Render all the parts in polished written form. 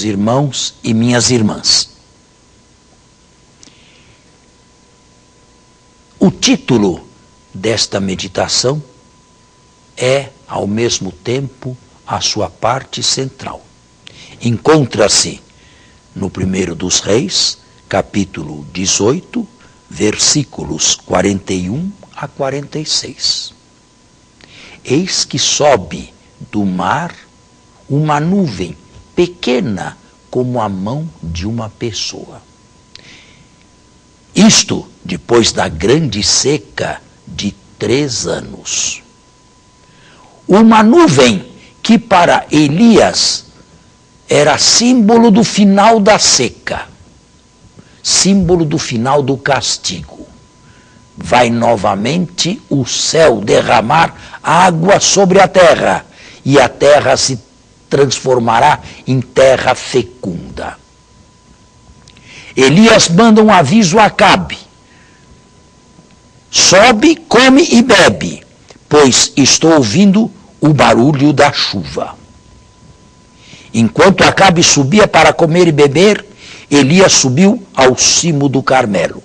meus irmãos e minhas irmãs. O título desta meditação é, ao mesmo tempo, a sua parte central. Encontra-se no primeiro dos Reis, capítulo 18, versículos 41 a 46. Eis que sobe do mar uma nuvem pequena como a mão de uma pessoa. Isto depois da grande seca de 3 anos. Uma nuvem que para Elias era símbolo do final da seca, símbolo do final do castigo. Vai novamente o céu derramar água sobre a terra, e a terra se transformará em terra fecunda. Elias manda um aviso a Acabe: sobe, come e bebe, pois estou ouvindo o barulho da chuva. Enquanto Acabe subia para comer e beber, Elias subiu ao cimo do Carmelo.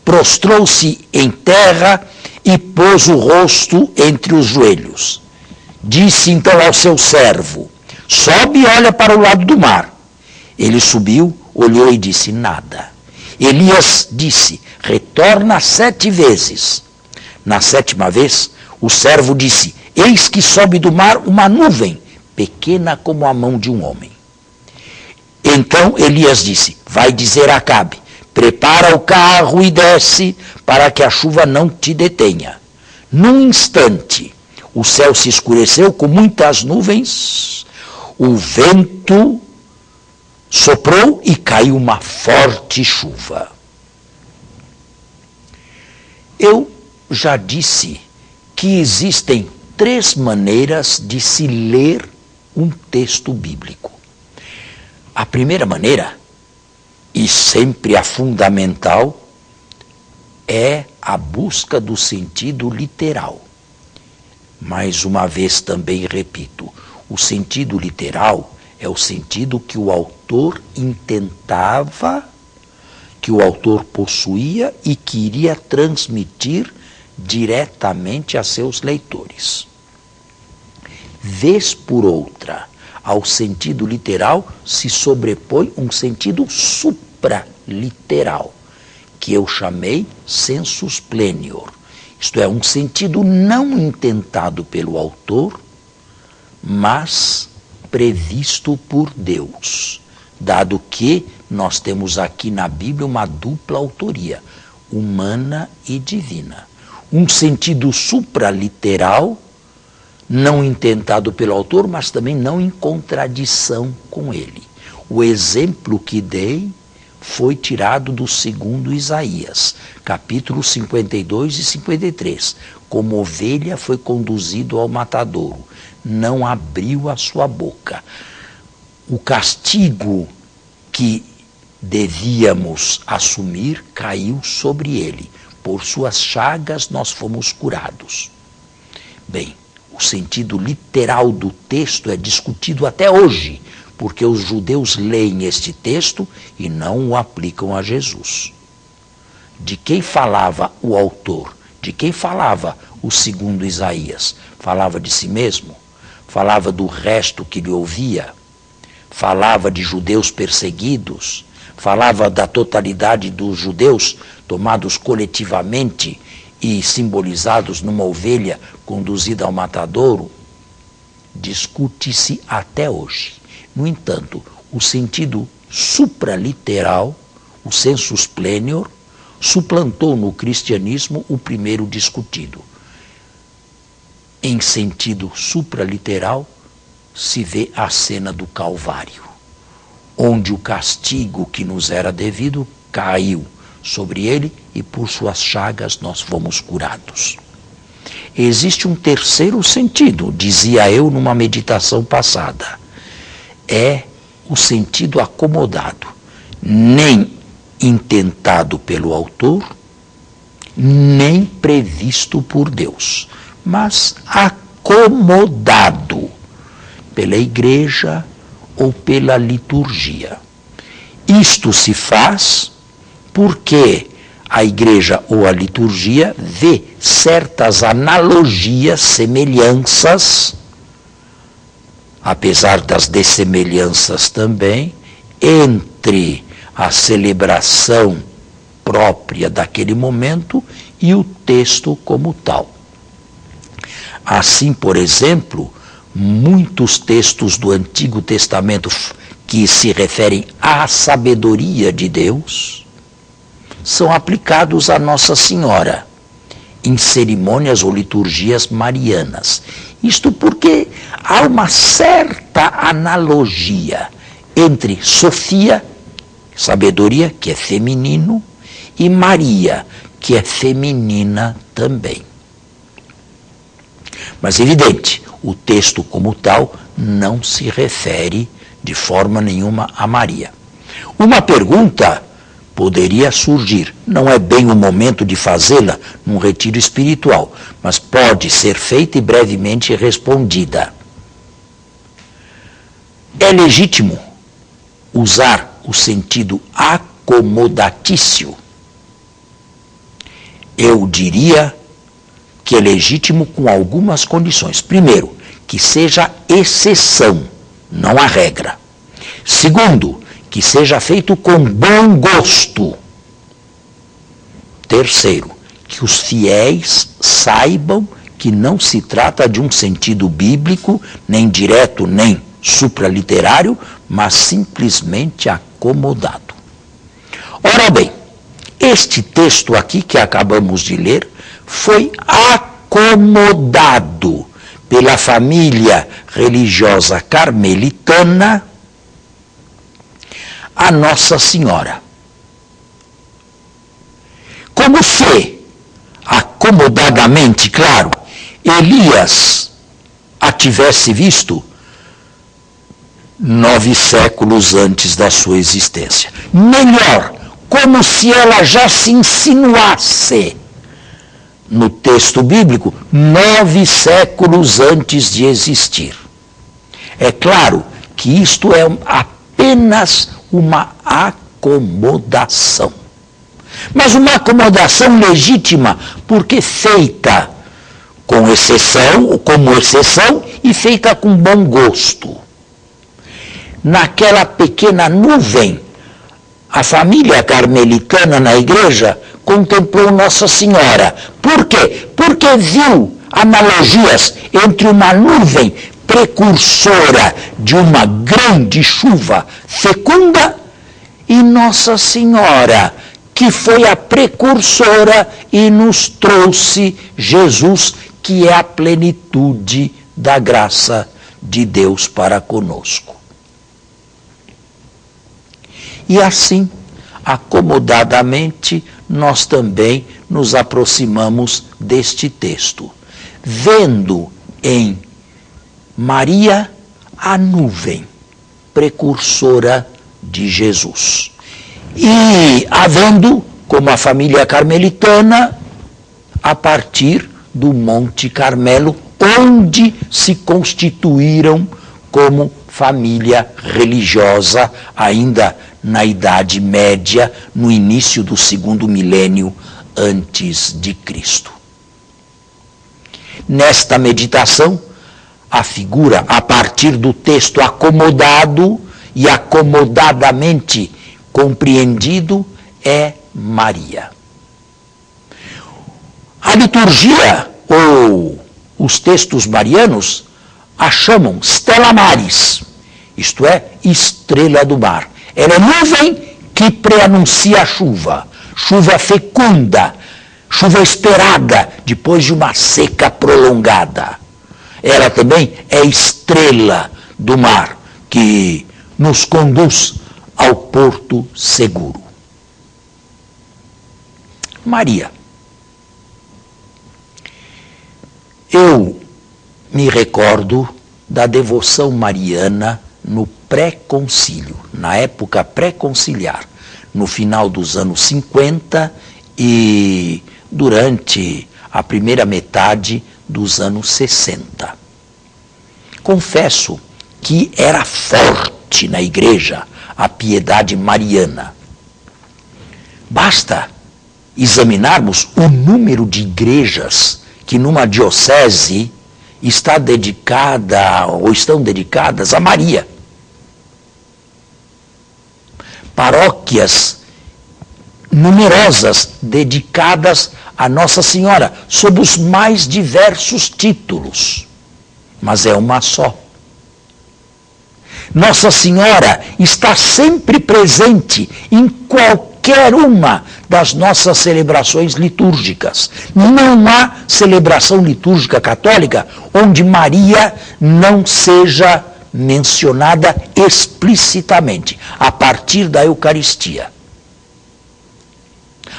Prostrou-se em terra e pôs o rosto entre os joelhos. Disse então ao seu servo: sobe e olha para o lado do mar. Ele subiu, olhou e disse: nada. Elias disse: retorna 7 vezes. Na 7ª vez, o servo disse: eis que sobe do mar uma nuvem, pequena como a mão de um homem. Então Elias disse: vai dizer a Acabe, prepara o carro e desce, para que a chuva não te detenha. Num instante, o céu se escureceu com muitas nuvens, o vento soprou e caiu uma forte chuva. Eu já disse que existem 3 maneiras de se ler um texto bíblico. A primeira maneira, e sempre a fundamental, é a busca do sentido literal. Mais uma vez também repito, o sentido literal é o sentido que o autor intentava, que o autor possuía e queria transmitir diretamente a seus leitores. Vez por outra, ao sentido literal se sobrepõe um sentido supraliteral, que eu chamei sensus plenior. Isto é, um sentido não intentado pelo autor, mas previsto por Deus, dado que nós temos aqui na Bíblia uma dupla autoria, humana e divina. Um sentido supraliteral, não intentado pelo autor, mas também não em contradição com ele. O exemplo que dei foi tirado do 2º Isaías, capítulos 52 e 53. Como ovelha foi conduzido ao matadouro, não abriu a sua boca. O castigo que devíamos assumir caiu sobre ele. Por suas chagas nós fomos curados. Bem, o sentido literal do texto é discutido até hoje, porque os judeus leem este texto e não o aplicam a Jesus. De quem falava o autor? De quem falava o 2º Isaías? Falava de si mesmo? Falava do resto que lhe ouvia? Falava de judeus perseguidos? Falava da totalidade dos judeus tomados coletivamente e simbolizados numa ovelha conduzida ao matadouro? Discute-se até hoje. No entanto, o sentido supraliteral, o sensus plenior, suplantou no cristianismo o primeiro discutido. Em sentido supraliteral, se vê a cena do Calvário, onde o castigo que nos era devido caiu sobre ele e por suas chagas nós fomos curados. Existe um terceiro sentido, dizia eu numa meditação passada. É o sentido acomodado, nem intentado pelo autor, nem previsto por Deus, mas acomodado pela igreja ou pela liturgia. Isto se faz porque a igreja ou a liturgia vê certas analogias, semelhanças, apesar das dessemelhanças também, entre a celebração própria daquele momento e o texto como tal. Assim, por exemplo, muitos textos do Antigo Testamento que se referem à sabedoria de Deus são aplicados a Nossa Senhora em cerimônias ou liturgias marianas. Isto porque há uma certa analogia entre Sofia, sabedoria, que é feminino, e Maria, que é feminina também. Mas, evidente, o texto como tal não se refere de forma nenhuma a Maria. Uma pergunta poderia surgir, não é bem o momento de fazê-la num retiro espiritual, mas pode ser feita e brevemente respondida. É legítimo usar o sentido acomodatício? Eu diria que é legítimo com algumas condições. Primeiro, que seja exceção, não a regra. Segundo, que seja feito com bom gosto. Terceiro, que os fiéis saibam que não se trata de um sentido bíblico, nem direto, nem supraliterário, mas simplesmente acomodado. Ora bem, este texto aqui que acabamos de ler foi acomodado pela família religiosa carmelitana a Nossa Senhora. Como se, acomodadamente, claro, Elias a tivesse visto 9 séculos antes da sua existência. Melhor, como se ela já se insinuasse no texto bíblico 9 séculos antes de existir. É claro que isto é apenas uma acomodação. Mas uma acomodação legítima, porque feita com exceção, como exceção, e feita com bom gosto. Naquela pequena nuvem, a família carmelitana na igreja contemplou Nossa Senhora. Por quê? Porque viu analogias entre uma nuvem precursora de uma grande chuva fecunda e Nossa Senhora, que foi a precursora e nos trouxe Jesus, que é a plenitude da graça de Deus para conosco. E assim, acomodadamente, nós também nos aproximamos deste texto, vendo em Maria a nuvem precursora de Jesus. E havendo, como a família carmelitana, a partir do Monte Carmelo, onde se constituíram como família religiosa, ainda na Idade Média, no início do 2º milênio antes de Cristo. Nesta meditação, a figura, a partir do texto acomodado e acomodadamente compreendido, é Maria. A liturgia, ou os textos marianos, a chamam Stella Maris, isto é, estrela do mar. Ela é nuvem que preanuncia a chuva, chuva fecunda, chuva esperada depois de uma seca prolongada. Ela também é estrela do mar que nos conduz ao porto seguro. Maria. Eu me recordo da devoção mariana no pré-concílio, na época pré-conciliar, no final dos anos 50 e durante a primeira metade dos anos 60. Confesso que era forte forte na igreja a piedade mariana. Basta examinarmos o número de igrejas que numa diocese está dedicada ou estão dedicadas a Maria. Paróquias numerosas dedicadas a Nossa Senhora, sob os mais diversos títulos, mas é uma só. Nossa Senhora está sempre presente em qualquer uma das nossas celebrações litúrgicas. Não há celebração litúrgica católica onde Maria não seja mencionada explicitamente, a partir da Eucaristia.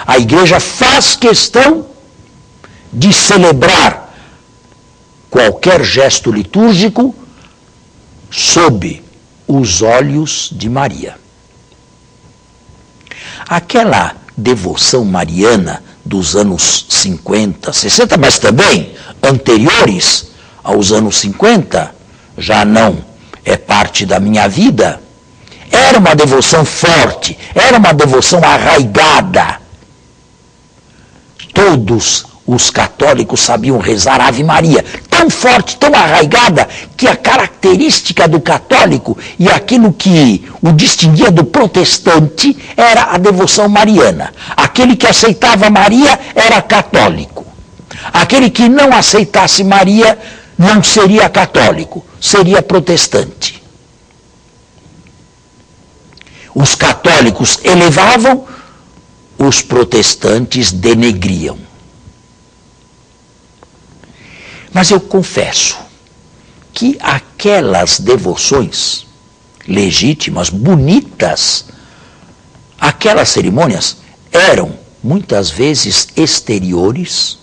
A igreja faz questão de celebrar qualquer gesto litúrgico sob os olhos de Maria. Aquela devoção mariana dos anos 50, 60, mas também anteriores aos anos 50, já não é parte da minha vida, era uma devoção forte, era uma devoção arraigada. Todos os católicos sabiam rezar Ave Maria, tão forte, tão arraigada, que a característica do católico e aquilo que o distinguia do protestante era a devoção mariana. Aquele que aceitava Maria era católico. Aquele que não aceitasse Maria não seria católico, seria protestante. Os católicos elevavam, os protestantes denegriam. Mas eu confesso que aquelas devoções legítimas, bonitas, aquelas cerimônias eram muitas vezes exteriores,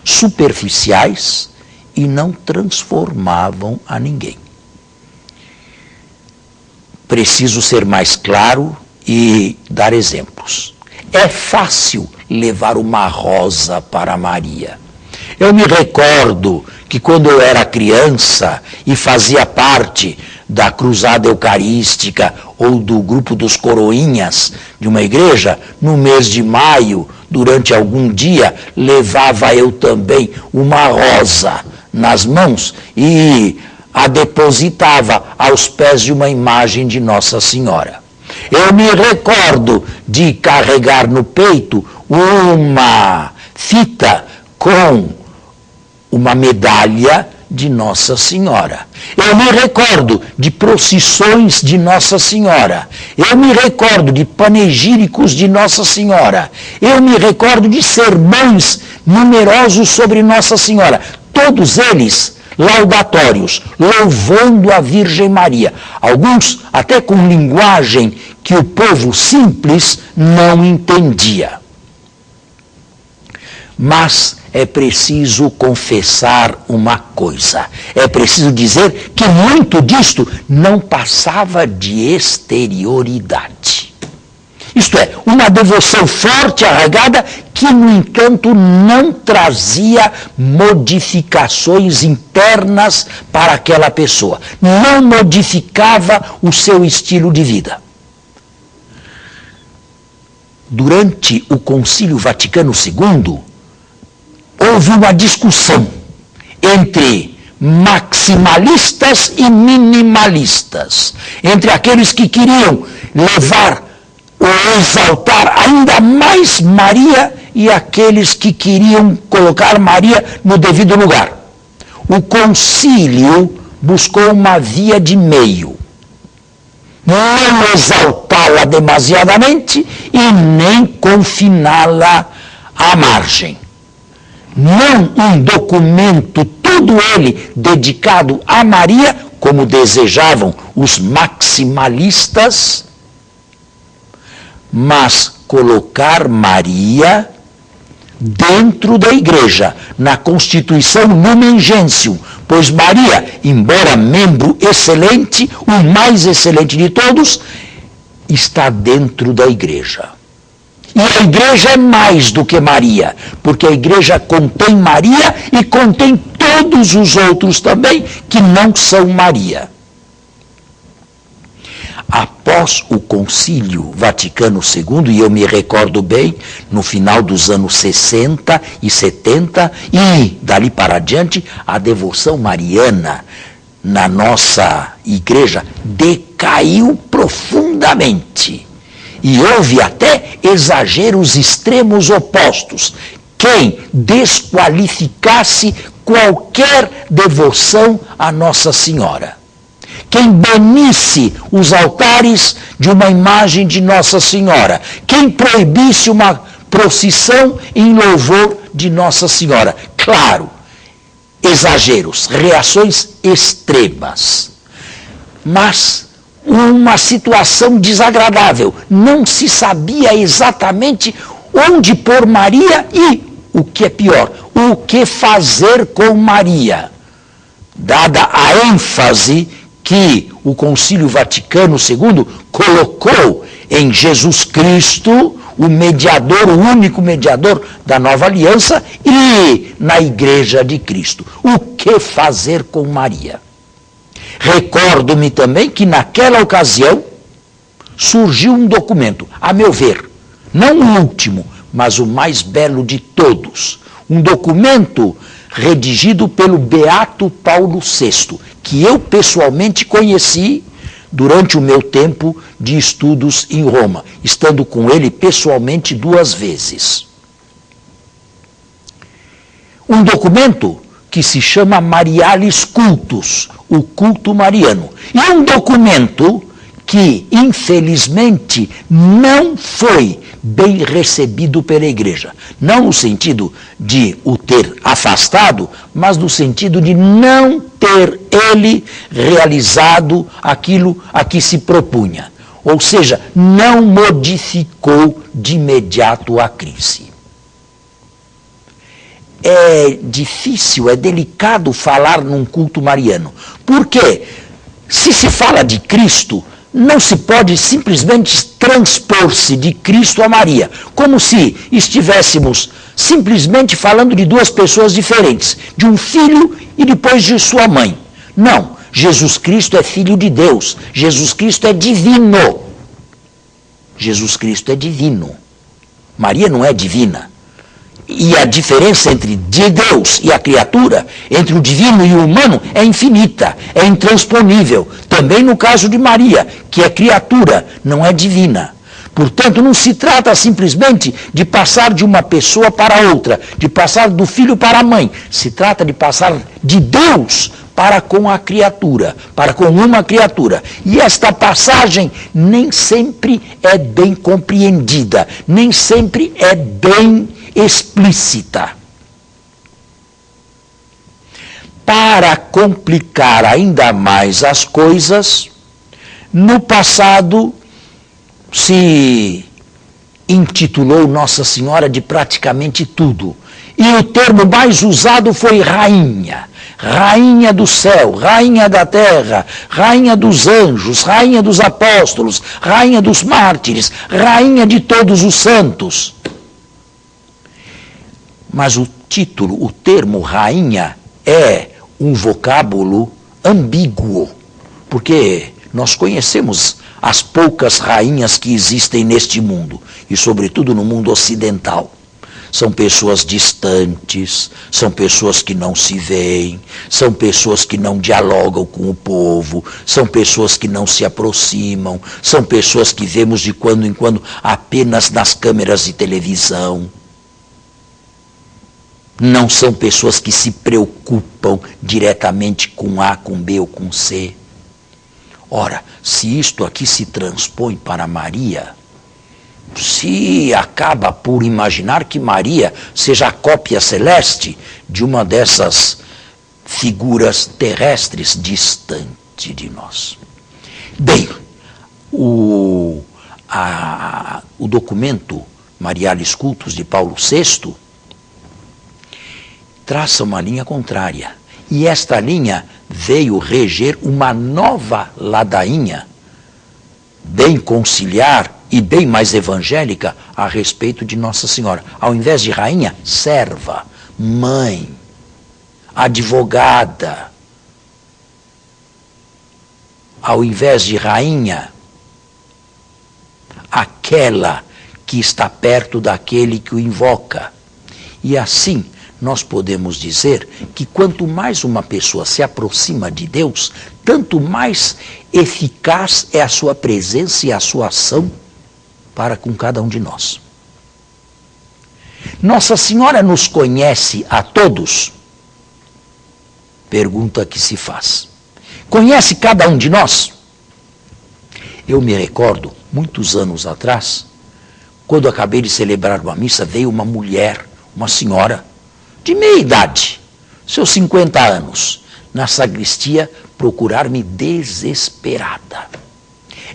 superficiais e não transformavam a ninguém. Preciso ser mais claro e dar exemplos. É fácil levar uma rosa para Maria. Eu me recordo que quando eu era criança e fazia parte da cruzada eucarística ou do grupo dos coroinhas de uma igreja, no mês de maio, durante algum dia, levava eu também uma rosa nas mãos e a depositava aos pés de uma imagem de Nossa Senhora. Eu me recordo de carregar no peito uma fita com uma medalha de Nossa Senhora. Eu me recordo de procissões de Nossa Senhora. Eu me recordo de panegíricos de Nossa Senhora. Eu me recordo de sermões numerosos sobre Nossa Senhora. Todos eles laudatórios, louvando a Virgem Maria. Alguns até com linguagem que o povo simples não entendia. Mas é preciso confessar uma coisa. É preciso dizer que muito disto não passava de exterioridade. Isto é, uma devoção forte, arraigada, que, no entanto, não trazia modificações internas para aquela pessoa. Não modificava o seu estilo de vida. Durante o Concílio Vaticano II, houve uma discussão entre maximalistas e minimalistas, entre aqueles que queriam levar ou exaltar ainda mais Maria e aqueles que queriam colocar Maria no devido lugar. O concílio buscou uma via de meio. Não exaltá-la demasiadamente e nem confiná-la à margem. Não um documento, todo ele dedicado a Maria, como desejavam os maximalistas, mas colocar Maria dentro da igreja, na Constituição Lumen Gentium, pois Maria, embora membro excelente, o mais excelente de todos, está dentro da igreja. E a igreja é mais do que Maria, porque a igreja contém Maria e contém todos os outros também que não são Maria. após o Concílio Vaticano II, e eu me recordo bem, no final dos anos 60 e 70, e dali para diante, a devoção mariana na nossa igreja decaiu profundamente. E houve até exageros extremos opostos. Quem desqualificasse qualquer devoção à Nossa Senhora. Quem banisse os altares de uma imagem de Nossa Senhora. Quem proibisse uma procissão em louvor de Nossa Senhora. Claro, exageros, reações extremas. Mas uma situação desagradável. Não se sabia exatamente onde pôr Maria e, o que é pior, o que fazer com Maria. Dada a ênfase que o Concílio Vaticano II colocou em Jesus Cristo, o mediador, o único mediador da nova aliança, e na Igreja de Cristo. O que fazer com Maria? Recordo-me também que naquela ocasião surgiu um documento, a meu ver, não o último, mas o mais belo de todos. Um documento redigido pelo Beato Paulo VI, que eu pessoalmente conheci durante o meu tempo de estudos em Roma, estando com ele pessoalmente 2 vezes. Um documento que se chama Marialis Cultus, o culto mariano. E um documento que, infelizmente, não foi bem recebido pela igreja. Não no sentido de o ter afastado, mas no sentido de não ter ele realizado aquilo a que se propunha. Ou seja, não modificou de imediato a crise. É difícil, é delicado falar num culto mariano. Porque se fala de Cristo, não se pode simplesmente transpor-se de Cristo a Maria, como se estivéssemos simplesmente falando de 2 pessoas diferentes, de um filho e depois de sua mãe. Não, Jesus Cristo é filho de Deus, Jesus Cristo é divino. Jesus Cristo é divino. Maria não é divina. E a diferença entre de Deus e a criatura, entre o divino e o humano, é infinita, é intransponível. Também no caso de Maria, que é criatura, não é divina. Portanto, não se trata simplesmente de passar de uma pessoa para outra, de passar do filho para a mãe. Se trata de passar de Deus para com a criatura, para com uma criatura. E esta passagem nem sempre é bem compreendida, nem sempre é bem explícita. Para complicar ainda mais as coisas, no passado se intitulou Nossa Senhora de praticamente tudo. E o termo mais usado foi rainha. Rainha do céu, rainha da terra, rainha dos anjos, rainha dos apóstolos, rainha dos mártires, rainha de todos os santos. Mas o título, o termo rainha, é um vocábulo ambíguo, porque nós conhecemos as poucas rainhas que existem neste mundo, e sobretudo no mundo ocidental. São pessoas distantes, são pessoas que não se veem, são pessoas que não dialogam com o povo, são pessoas que não se aproximam, são pessoas que vemos de quando em quando apenas nas câmeras de televisão. Não são pessoas que se preocupam diretamente com A, com B ou com C. Ora, se isto aqui se transpõe para Maria, se acaba por imaginar que Maria seja a cópia celeste de uma dessas figuras terrestres distante de nós. Bem, o documento Marialis Cultus de Paulo VI traça uma linha contrária. E esta linha veio reger uma nova ladainha, bem conciliar e bem mais evangélica, a respeito de Nossa Senhora. Ao invés de rainha, serva, mãe, advogada. Ao invés de rainha, aquela que está perto daquele que o invoca. E assim, nós podemos dizer que quanto mais uma pessoa se aproxima de Deus, tanto mais eficaz é a sua presença e a sua ação para com cada um de nós. Nossa Senhora nos conhece a todos? Pergunta que se faz. Conhece cada um de nós? Eu me recordo, muitos anos atrás, quando acabei de celebrar uma missa, veio uma mulher, uma senhora, de meia idade, seus 50 anos, na sacristia, procurar-me desesperada.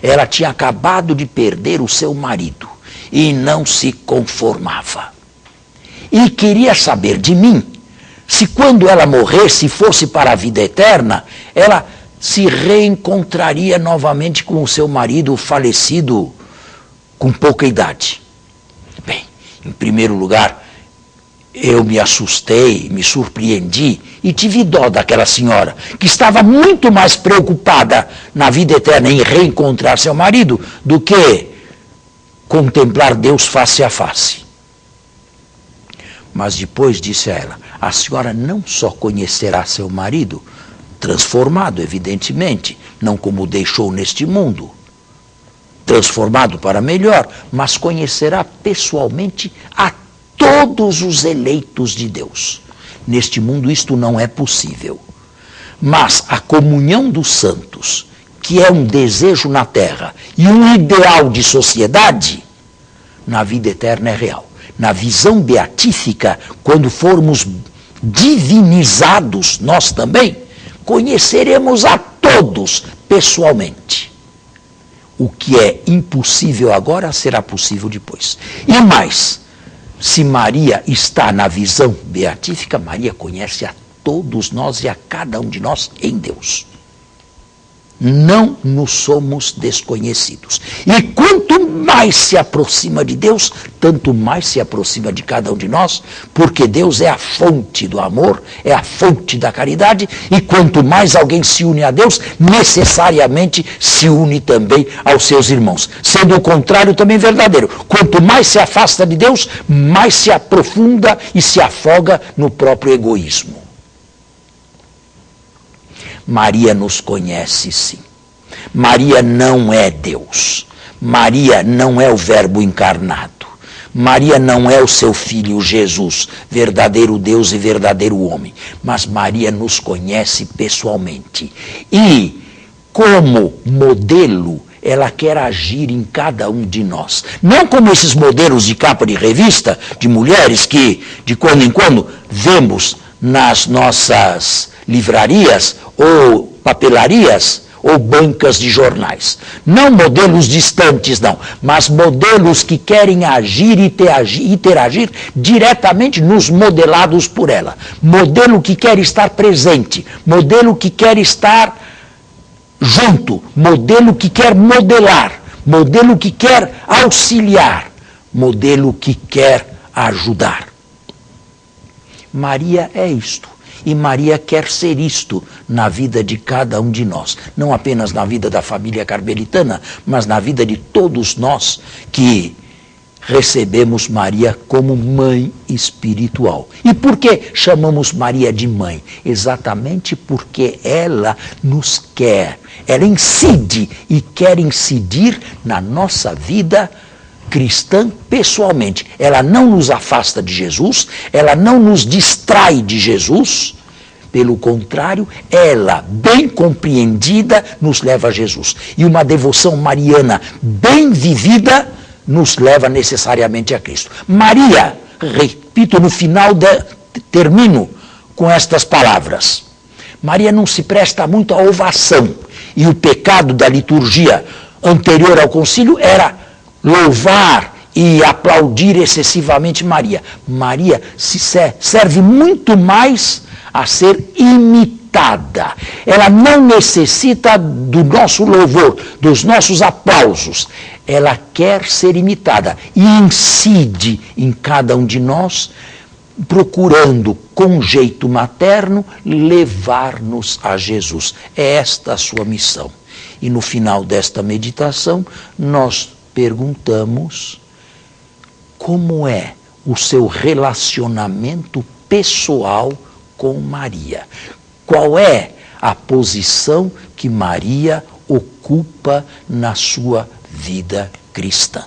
Ela tinha acabado de perder o seu marido e não se conformava. E queria saber de mim se quando ela morresse e fosse para a vida eterna, ela se reencontraria novamente com o seu marido falecido com pouca idade. Bem, em primeiro lugar, eu me assustei, me surpreendi e tive dó daquela senhora, que estava muito mais preocupada na vida eterna em reencontrar seu marido do que contemplar Deus face a face. Mas depois disse a ela, a senhora não só conhecerá seu marido, transformado evidentemente, não como o deixou neste mundo, transformado para melhor, mas conhecerá pessoalmente a todos os eleitos de Deus. Neste mundo isto não é possível. Mas a comunhão dos santos, que é um desejo na terra e um ideal de sociedade, na vida eterna é real. Na visão beatífica, quando formos divinizados, nós também, conheceremos a todos pessoalmente. O que é impossível agora será possível depois. E mais, se Maria está na visão beatífica, Maria conhece a todos nós e a cada um de nós em Deus. Não nos somos desconhecidos. E quanto mais se aproxima de Deus, tanto mais se aproxima de cada um de nós, porque Deus é a fonte do amor, é a fonte da caridade, e quanto mais alguém se une a Deus, necessariamente se une também aos seus irmãos. Sendo o contrário também verdadeiro. Quanto mais se afasta de Deus, mais se aprofunda e se afoga no próprio egoísmo. Maria nos conhece, sim. Maria não é Deus. Maria não é o Verbo encarnado. Maria não é o seu filho Jesus, verdadeiro Deus e verdadeiro homem. Mas Maria nos conhece pessoalmente. E, como modelo, ela quer agir em cada um de nós. Não como esses modelos de capa de revista, de mulheres que, de quando em quando, vemos nas nossas livrarias ou papelarias ou bancas de jornais. Não modelos distantes, não, mas modelos que querem agir e interagir diretamente nos modelados por ela. Modelo que quer estar presente, modelo que quer estar junto, modelo que quer modelar, modelo que quer auxiliar, modelo que quer ajudar. Maria é isto. E Maria quer ser isto na vida de cada um de nós. Não apenas na vida da família carmelitana, mas na vida de todos nós que recebemos Maria como mãe espiritual. E por que chamamos Maria de mãe? Exatamente porque ela nos quer. Ela incide e quer incidir na nossa vida cristã pessoalmente. Ela não nos afasta de Jesus, ela não nos distrai de Jesus, pelo contrário, ela, bem compreendida, nos leva a Jesus. E uma devoção mariana bem vivida nos leva necessariamente a Cristo. Maria, repito no final, termino com estas palavras. Maria não se presta muito à ovação, e o pecado da liturgia anterior ao concílio era louvar e aplaudir excessivamente Maria. Maria se serve muito mais a ser imitada. Ela não necessita do nosso louvor, dos nossos aplausos. Ela quer ser imitada e incide em cada um de nós, procurando, com jeito materno, levar-nos a Jesus. É esta a sua missão. E no final desta meditação, nós perguntamos como é o seu relacionamento pessoal com Maria. Qual é a posição que Maria ocupa na sua vida cristã?